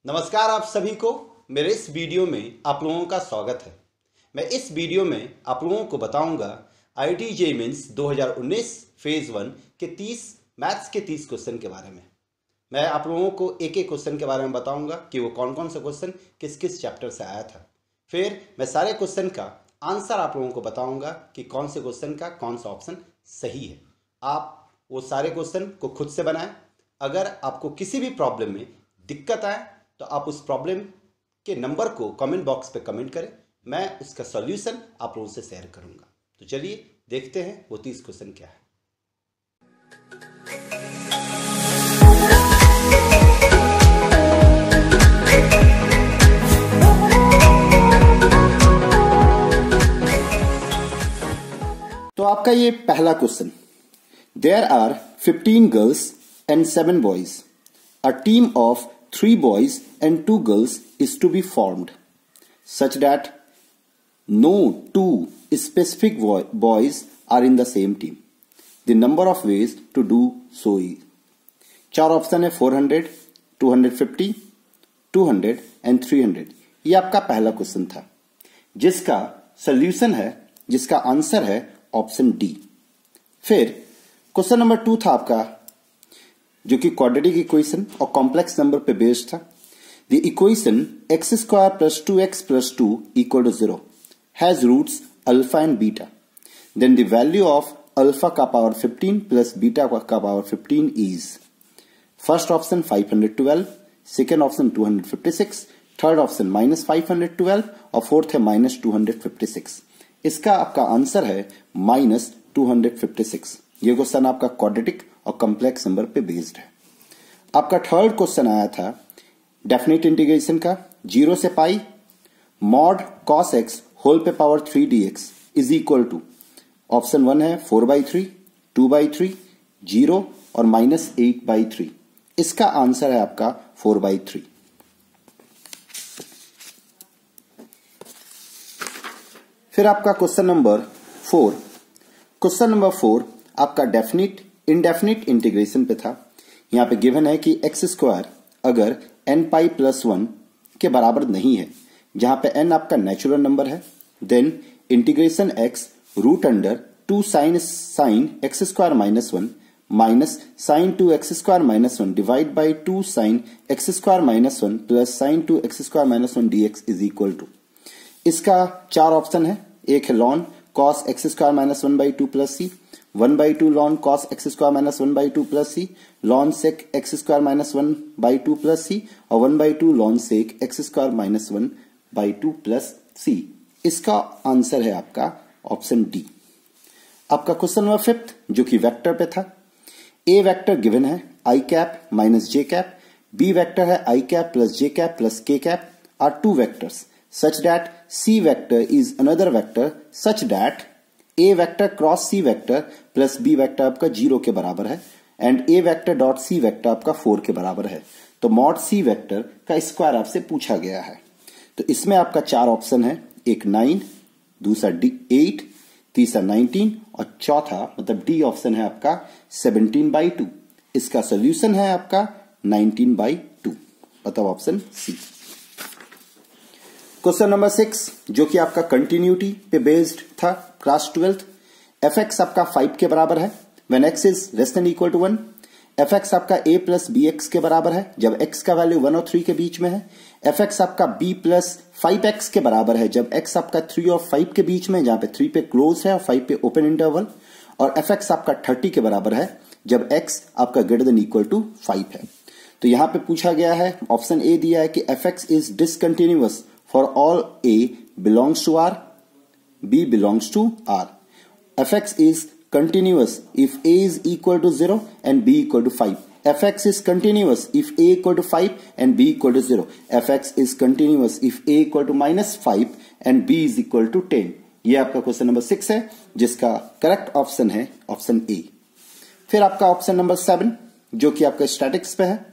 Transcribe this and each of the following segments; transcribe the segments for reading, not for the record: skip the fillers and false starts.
नमस्कार आप सभी को मेरे इस वीडियो में आप लोगों का स्वागत है। मैं इस वीडियो में आप लोगों को बताऊंगा आईआईटी जेईई मेंस 2019 फेज 1 के 30 मैथ्स के 30 क्वेश्चन के बारे में। मैं आप लोगों को एक एक क्वेश्चन के बारे में बताऊंगा कि वो कौन कौन सा क्वेश्चन किस किस चैप्टर से आया था। फिर मैं सारे क्वेश्चन का आंसर आप लोगों को बताऊंगा कि कौन से क्वेश्चन का कौन सा ऑप्शन सही है। आप वो सारे क्वेश्चन को खुद से बनाएं। अगर आपको किसी भी प्रॉब्लम में दिक्कत आए तो आप उस प्रॉब्लम के नंबर को कमेंट बॉक्स पे कमेंट करें, मैं उसका सॉल्यूशन आप लोगों से शेयर करूंगा। तो चलिए देखते हैं वो 30 क्वेश्चन क्या है। तो आपका ये पहला question, there are 15 girls and 7 boys, a team of 3 boys and 2 girls is to be formed such that no 2 specific boys are in the same team. The number of ways to do so is, 4 option है 400, 250, 200 and 300। ये आपका पहला question था जिसका solution है, जिसका answer है option D. फिर क्वेश्चन नंबर 2 था आपका जो कि क्वाड्रेटिक इक्वेशन और कॉम्प्लेक्स नंबर पे बेस्ड था। The equation x square plus 2x plus 2 equal to 0 has roots alpha and beta, then the value of alpha का पावर 15 प्लस बीटा का power 15 is, first option 512, second option 256, third option -512 और fourth है -256। इसका आपका answer है -256। ये question आपका quadratic और कॉम्प्लेक्स नंबर पे बेस्ड है। आपका थर्ड क्वेश्चन आया था डेफिनेट इंटीग्रेशन का, 0 से pi mod cos x whole पे power 3 dx is equal to, option 1 है 4/3, 2/3, 0 और -8/3। इसका आंसर है आपका 4/3। फिर आपका क्वेश्चन नंबर 4, क्वेश्चन नंबर 4 आपका डेफिनिट इंडेफिनिट इंटीग्रेशन पे था। यहां पे गिवन है कि एक्स स्क्वायर अगर n पाई प्लस 1 के बराबर नहीं है, जहां पे n आपका नेचुरल नंबर है, then integration x root under 2 sine x square minus 1 minus sine 2 x square minus 1 divide by 2 sine x square minus 1 plus sine 2 x square minus 1 dx is equal to. इसका 4 option है, एक है लॉन cos x square minus 1/2 plus C, 1/2 ln cos x square minus 1/2 plus C, ln sec x square minus 1/2 plus C और 1/2 ln sec x square minus 1/2 plus C. इसका answer है आपका option D. आपका question number 5 जो कि vector पे था, ए vector given है i cap minus j cap, b vector है i cap plus j cap plus k cap are 2 vectors such that c vector is another vector such that a vector cross c vector plus b vector आपका 0 के बराबर है and a vector dot c vector आपका 4 के बराबर है। तो mod c vector का स्क्वायर आपसे पूछा गया है। तो इसमें आपका 4 ऑप्शन है, एक 9, दूसरा 8, तीसरा 19 और चौथा मतलब डी ऑप्शन है आपका 17/2। इसका सोल्यूशन है आपका 19/2, मतलब ऑप्शन सी। क्वेश्चन नंबर 6 जो कि आपका कंटिन्यूटी पे बेस्ड था, क्लास 12th, fx आपका 5 के बराबर है when x is less than equal to 1, fx आपका a प्लस bx के बराबर है जब x का वैल्यू 1 और 3 के बीच में है, fx आपका b प्लस 5x के बराबर है जब x आपका 3 और 5 के बीच में, जहां पे 3 पे क्लोज है और 5 पे ओपन इंटरवल, और fx आपका 30 के बराबर है जब x आपका ग्रेटर देन इक्वल टू 5 है। तो यहां पे पूछा गया है, ऑप्शन ए दिया है कि fx is discontinuous for all a belongs to R, B belongs to R. fx is continuous if a is equal to 0 and b equal to 5. fx is continuous if a equal to 5 and b equal to 0. fx is continuous if a equal to -5 and b is equal to 10. ये आपका question number 6 है जिसका correct option है option ए। फिर आपका option number 7 जो कि आपका स्टैटिक्स पे है,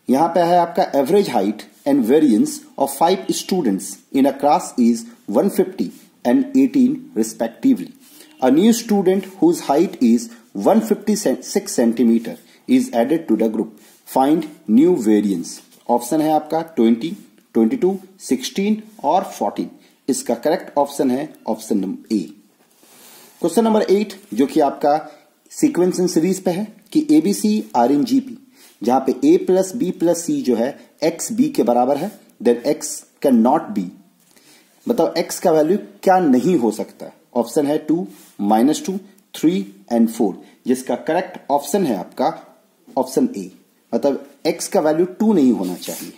यहां पे है आपका average height and variance of 5 students in a class is 150 and 18 respectively. A new student whose height is 156 centimeter is added to the group. Find new variance. Option है आपका 20, 22, 16 और 14। इसका करेक्ट ऑप्शन है option number A. Question number 8 जो कि आपका sequence in series पे है कि एबीसी आर इन जीपी, जहां पे a plus b plus c जो है एक्स बी के बराबर है, then x can not be, मतलब एक्स का वैल्यू क्या नहीं हो सकता। ऑप्शन है 2, -2, 3 एंड 4, जिसका करेक्ट ऑप्शन है आपका ऑप्शन ए, मतलब एक्स का वैल्यू 2 नहीं होना चाहिए।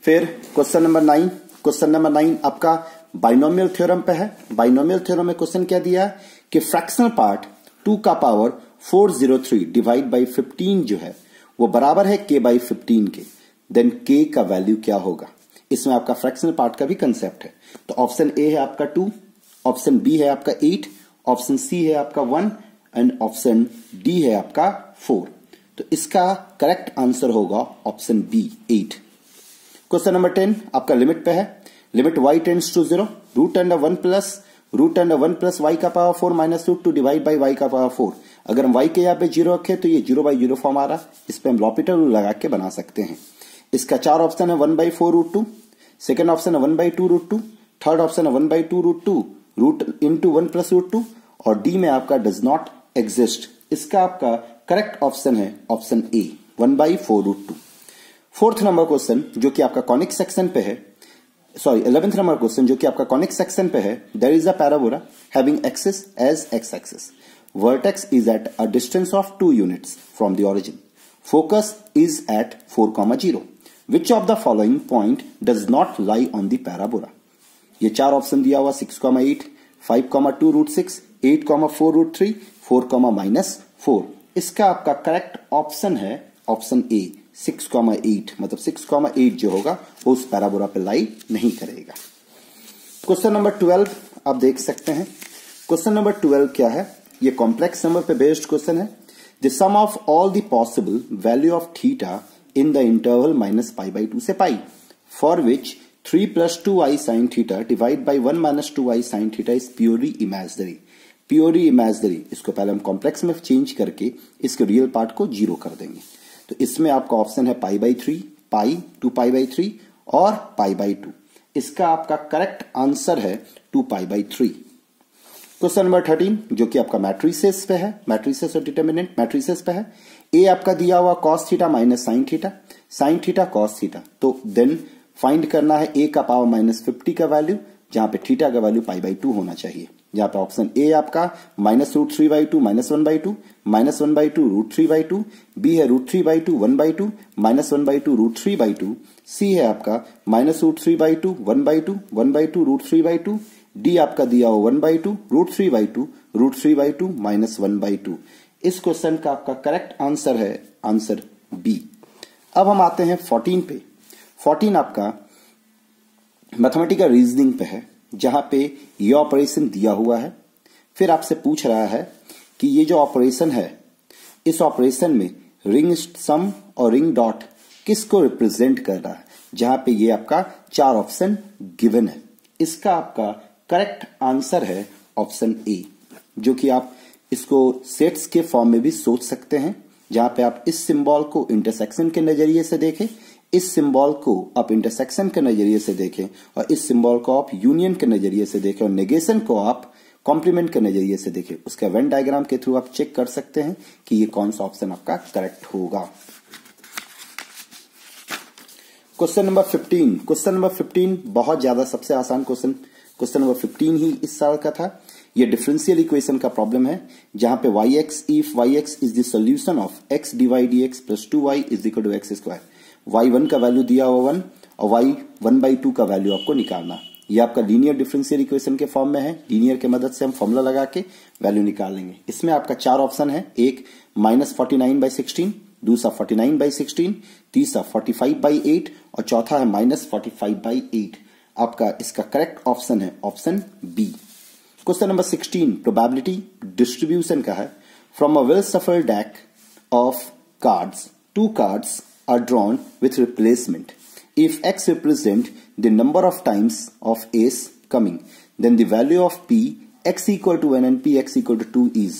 फिर क्वेश्चन नंबर 9, क्वेश्चन नंबर 9 आपका बाइनोमियल थ्योरम पे है। बाइनोमियल थ्योरम में क्वेश्चन क्या दिया है कि फ्रैक्शनल पार्ट 2 का पावर 403 डिवाइड बाई 15 जो है वो बराबर है k बाई 15 के, देन k का वैल्यू क्या होगा। इसमें आपका फ्रैक्शनल पार्ट का भी कंसेप्ट है। तो ऑप्शन ए है आपका 2, ऑप्शन बी है आपका 8, ऑप्शन सी है आपका 1 एंड ऑप्शन डी है आपका 4। तो इसका करेक्ट आंसर होगा ऑप्शन बी 8। क्वेश्चन नंबर 10 आपका लिमिट पे है। Limit y tends to 0, root under 1 plus y का power 4 minus root 2 divide by y का पावर 4। अगर हम y के यहाँ पे 0 रखें तो ये 0/0 फॉर्म आ रहा, इस पे हम लॉपिटल रूल लगा के बना सकते हैं। इसका 4 ऑप्शन है 1/4 रूट 2, सेकेंड ऑप्शन है 1/2 रूट 2, थर्ड ऑप्शन है 1/2 root 2 root into 1 plus root 2 और डी में आपका डज नॉट एग्जिस्ट। इसका आपका करेक्ट ऑप्शन है option a 1/4 root 2। Fourth number question जो कि आपका कॉनिक सेक्शन पे है, 11th नंबर क्वेश्चन जो कि आपका कॉनिक सेक्शन पे है। There is a parabola having axis as x axis, vertex is at a distance of 2 units from the origin, focus is at 4,0। Which of the following point does not lie on the parabola. ये 4 option दिया हुआ 6,8, 5,2 root 6, 8,4 root 3, 4,-4। इसका आपका correct option है option ए 6,8, मतलब 6,8 जो होगा वो उस पैराबोला पे लाई नहीं करेगा। क्वेश्चन नंबर 12 आप देख सकते हैं। क्वेश्चन नंबर 12 क्या है, ये कॉम्प्लेक्स नंबर पे बेस्ड क्वेश्चन है। The sum of all the possible value of theta in the interval -π/2 से pi, for which 3 + 2i sin theta divide by 1 - 2i sin theta is purely imaginary. Purely imaginary, इसको पहले हम complex में change करके इसके real part को 0 कर देंगे। तो इसमें आपका ऑप्शन है π/3, पाई 2π/3 और π/2। इसका आपका करेक्ट आंसर है 2π/3। क्वेश्चन नंबर 13 जो कि आपका मैट्रिसेस पे है, मैट्रिसेस और डिटर्मिनेंट मैट्रिसेस पे है। ए आपका दिया हुआ cos theta minus sin theta cos theta, तो देन फाइंड करना है a का पावर -50 का वैल्यू, जहां पे थीटा का वैल्यू π/2 होना चाहिए। यहाँ पे ऑप्शन ए आपका -√3/2 -1/2, -1/2 √3/2, बी है √3/2 1/2, -1/2 √3/2, सी है आपका -√3/2 1/2, 1/2 √3/2, डी आपका दिया हो 1/2 √3/2, √3/2 -1/2। इस क्वेश्चन का आपका करेक्ट आंसर है आंसर बी। अब हम आते हैं 14 पे। 14 आपका मैथमेटिकल रीजनिंग पे है, जहां पे ये ऑपरेशन दिया हुआ है। फिर आपसे पूछ रहा है कि ये जो ऑपरेशन है, इस ऑपरेशन में रिंग सम और रिंग डॉट किसको रिप्रेजेंट कर रहा है, जहां पे ये आपका 4 ऑप्शन गिवन है। इसका आपका करेक्ट आंसर है ऑप्शन ए, जो कि आप इसको सेट्स के फॉर्म में भी सोच सकते हैं, जहां पे आप इस सिंबल को इंटरसेक्शन के नजरिए से देखें, इस सिंबल को आप इंटरसेक्शन के नजरिए से देखें, और इस सिंबल को आप यूनियन के नजरिए से देखें, और नेगेशन को आप कॉम्प्लीमेंट के नजरिए से देखें। उसका वेन डायग्राम के थ्रू आप चेक कर सकते हैं कि ये कौन सा ऑप्शन आपका करेक्ट होगा। Question number 15। क्वेश्चन नंबर 15 बहुत ज्यादा सबसे आसान क्वेश्चन, क्वेश्चन नंबर 15 ही इस साल का था। ये डिफरेंशियल इक्वेशन का प्रॉब्लम है, जहां पे yx if yx is the solution of x divide dx plus 2y is equal to x square. y1 का वैल्यू दिया हुआ 1 और y 1/2 का वैल्यू आपको निकालना। ये आपका लीनियर डिफरेंशियल इक्वेशन के फॉर्म में है। लीनियर के मदद से हम फॉर्मूला लगा के वैल्यू निकाल लेंगे। इसमें आपका 4 ऑप्शन है, एक -49/16, दूसरा 49/16, तीसरा 45/8 और चौथा है -45/8। आपका इसका करेक्ट ऑप्शन है option b. Question number 16 probability distribution का है। From a well shuffled deck of cards 2 cards are drawn with replacement. If x represent the number of times of ace coming, then the value of p x equal to 1 and p x equal to 2 is.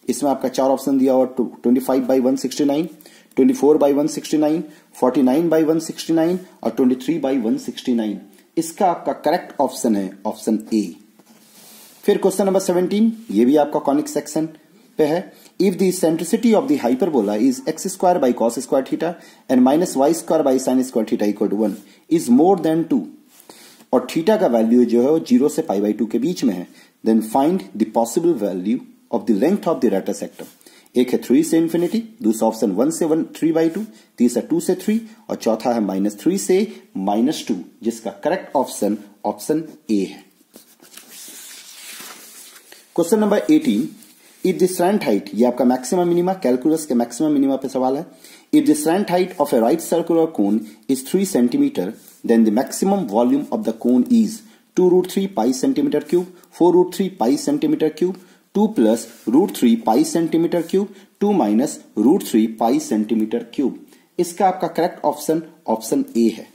इसमें आपका 4 option दिया हुआ 25/169, 24/169, 49/169 और 23/169। इसका आपका correct option है option ए। फिर question number 17, ये भी आपका कॉनिक सेक्शन पे है। If the eccentricity of the hyperbola is x² by cos² theta and -y² by sin² theta equal to 1 is more than 2 और थीटा का वैल्यू जो है वो 0 से π/2 के बीच में है, then find the possible value of the length of the rector sector. एक है 3 से इंफिनिटी, दूसरा ऑप्शन 1 से 3/2, तीसरा 2 से 3 और चौथा है -3 से -2, जिसका करेक्ट ऑप्शन ऑप्शन ए है। Question number 18, if the slant height, ये आपका मैक्सिमम मिनिमा, कैलकुलस के मैक्सिमम मिनिमा पे सवाल है। If the slant height of A right circular cone is 3 centimetre, then the maximum volume of the cone is 2√3 pi centimeter cube, 4√3 pi centimeter cube, 2 plus √3 pi centimeter cube, 2 minus √3 pi centimeter cube। इसका आपका correct option option A है।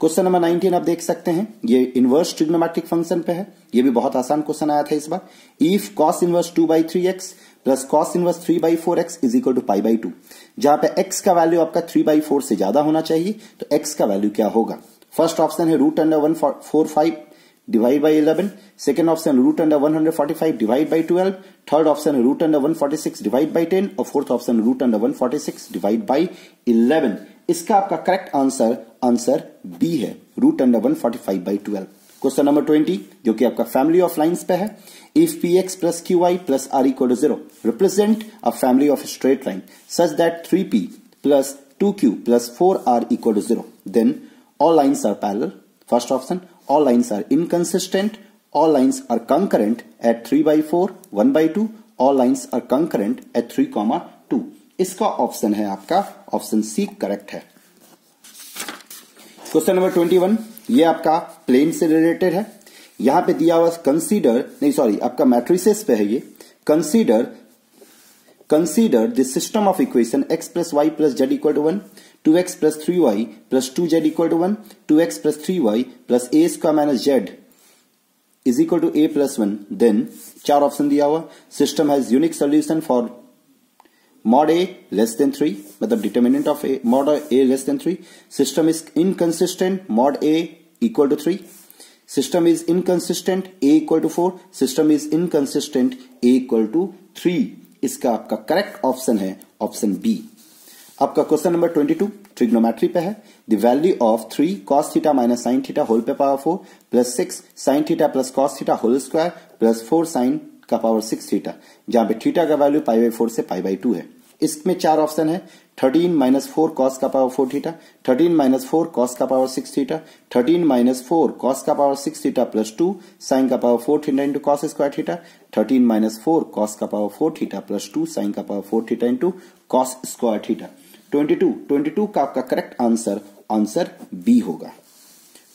Question number 19 आप देख सकते हैं, ये inverse trigonometric function पे है। ये भी बहुत आसान क्वेश्चन आया था इस बार। If cos inverse 2/3x plus cos inverse 3/4x is equal to π/2, जहां पे x का वैल्यू आपका 3/4 से ज्यादा होना चाहिए, तो x का वैल्यू क्या होगा? फर्स्ट ऑप्शन है √145 divide by 11, second option √145 divide by 12, third option है √146 डिवाइड बाई 10 और फोर्थ ऑप्शन √146 डिवाइड बाई 11। इसका आपका करेक्ट आंसर आंसर बी है, √145/12। क्वेश्चन नंबर 20 जो कि आपका फैमिली ऑफ लाइंस पे है। If px plus qy plus r equal to 0 represent a family of straight line such that 3p plus 2q plus 4r equal to 0, then all lines are parallel. First option, all lines are inconsistent, all lines are concurrent at 3/4, 1/2, all lines are concurrent at 3, 2। इसका option है आपका option C correct है। Question number 21, ये आपका plane से related है। यहां पे दिया हुआ आपका मैट्रिसेस पे है ये। Consider the system of equation x plus y plus z equal to 1, 2x plus 3y plus 2z equal to 1, 2x plus 3y plus a square minus z is equal to a plus 1। Then 4 option दिया हुआ। System has unique solution for mod a less than 3, मतलब determinant of mod a less than 3। System is inconsistent, mod a equal to 3। System is inconsistent, a equal to 4। System is inconsistent, a equal to 3। इसका आपका correct option है option B. आपका question number 22 trigonometry पे है। The value of 3 cos theta minus sine theta whole पे power 4 plus 6 sin theta plus cos theta whole square plus 4 sin का power 6 theta, जहां पे थीटा का वैल्यू π/4 से π/2 है। इसमें 4 ऑप्शन है। 13 माइनस 4 cos का पावर 4 थीटा, 13 माइनस 4 cos का पावर 6 थीटा, 13 माइनस 4 cos का पावर 6 थीटा प्लस 2 sin का power 4 theta into cos square theta, 13 minus 4 cos का पावर 4 थीटा प्लस 2 sin का power 4 theta into cos square theta. 22 का आपका correct answer B होगा।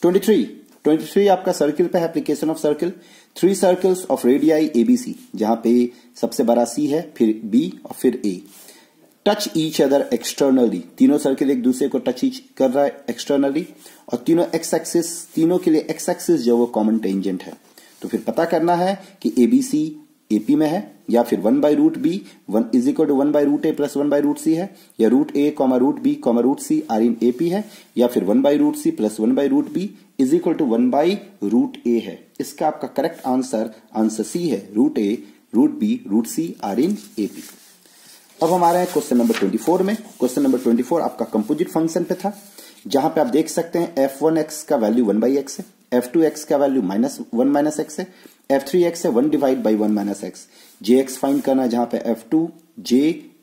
23 आपका circle पे है, application of circle. 3 circles of radii ABC, जहां पे सबसे बड़ा C है, फिर B और फिर A। Touch each other externally, तीनों सर्किल एक दूसरे को टच कर रहा है एक्सटर्नली, और तीनों के लिए एक्स एक्सिस जो वो कॉमन टेंजेंट है। तो फिर पता करना है कि ABC AP में है या फिर 1/√B 1 is equal to 1/√A plus 1/√C है, या √A, √B, √C are in AP है, या फिर 1/√C plus 1/√B is equal to 1/√A है। इसका आपका करेक्ट आंसर सी है, √A, √B, √C are in AP। अब हमारे हैं क्वेश्चन नंबर 24 में। क्वेश्चन नंबर 24 आपका कंपोजिट फंक्शन पे था, जहां पे आप देख सकते हैं f1x का वैल्यू 1/x है, f2x का वैल्यू -1 माइनस x है, f3x है 1 divide by 1 minus x, jx find करना है, जहां पे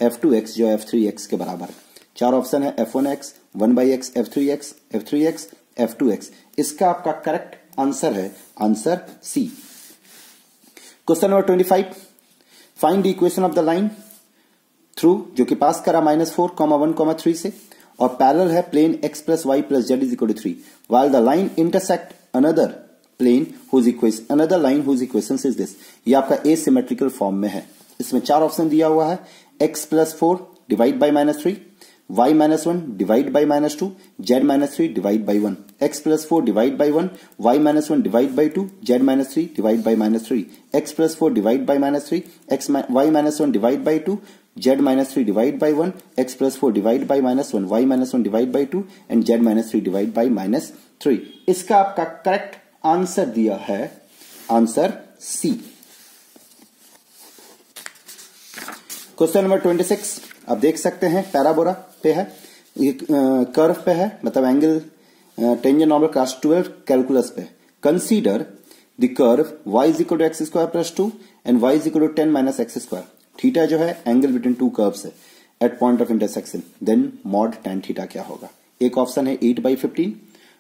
f2x जो f3x के बराबर है। 4 ऑप्शन है, f1x, 1/x, f3x, f2x। इसका आपका करेक्ट आंसर है answer c. Question number 25, find the equation of the line through, जो कि पास करा -4, 1, 3 से, और पैरेलल है plane x plus y plus z is equal to 3, while the line intersect another plane another line whose equation is this। ये आपका asymmetrical form में है। इसमें 4 ऑप्शन दिया हुआ है, x plus 4 divide by -3, y -1 divide by -2, z -3 divide by 1, x plus 4 divide by 1, y -1 divide by 2, z -3 divide by -3, x plus 4 divide by -3, y -1 divide by 2, z minus 3 divide by 1, x plus 4 divide by -1, y minus 1 divide by 2 and z minus 3 divide by -3। इसका आपका correct answer दिया है answer c. Question number 26 आप देख सकते हैं parabola पे है, कर्व पे है, मतलब angle tangent normal class 12 calculus पे। Consider the curve y is equal to x square plus 2 and y is equal to 10 minus x square. Theta जो है एंगल बिटवीन टू कर्व्स है at point of intersection, then mod tan theta क्या होगा। एक option है 8/15,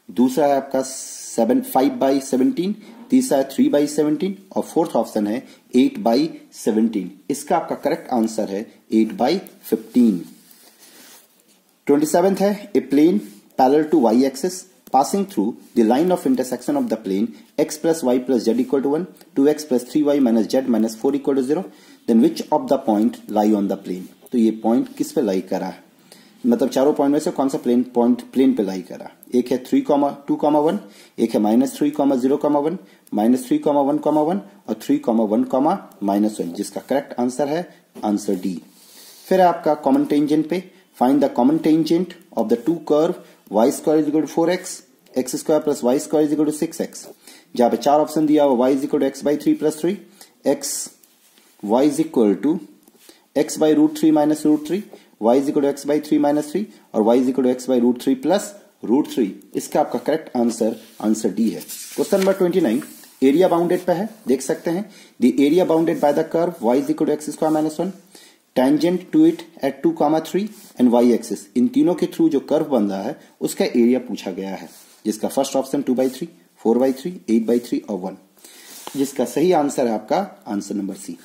दूसरा है आपका 5/17, तीसरा है 3/17 और फोर्थ ऑप्शन है 8/17। इसका आपका करेक्ट आंसर है 8/15। 27th है a plane parallel to y axis passing through the line of intersection of the plane x plus y plus z equal to 1, 2x plus 3y minus z minus 4 equal to 0, then which of the point lie on the plane। तो ये point किस पे लाई करा है, मतलब चारों point में से कौन सा प्लेन पे लाई करा। एक है 3,2,1, एक है -3,0,1, -3,1,1 और 3,1,-1, जिसका करेक्ट आंसर है आंसर डी। फिर आपका कॉमन टेंजेंट पे find the common tangent of the two curve y square is equal to 4x, x square plus y square is equal to 6x। जहां पे चार ऑप्शन दिया हुआ y is equal to x by 3 plus 3, x y is equal to x by √3 minus √3, y is equal to x by 3 minus 3 और y is equal to x by √3 plus √3। इसका आपका correct answer D है। Question number 29 area bounded पे है, देख सकते हैं the area bounded by the curve y is equal to x square minus 1, tangent to it at 2,3 and y axis. इन तीनों के थ्रू जो कर्व बन रहा है उसका एरिया पूछा गया है, जिसका फर्स्ट ऑप्शन 2/3, 4/3, 8/3 और 1, जिसका सही आंसर है आपका आंसर नंबर सी।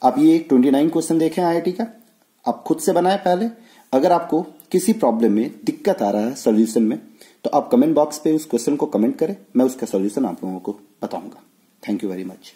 आप ये 29 क्वेश्चन देखें IIT का, आप खुद से बनाएं पहले। अगर आपको किसी प्रॉब्लम में दिक्कत आ रहा है सोल्यूशन में, तो आप कमेंट बॉक्स पे उस क्वेश्चन को कमेंट करें, मैं उसका सोल्यूशन आप लोगों को बताऊंगा। Thank you very much.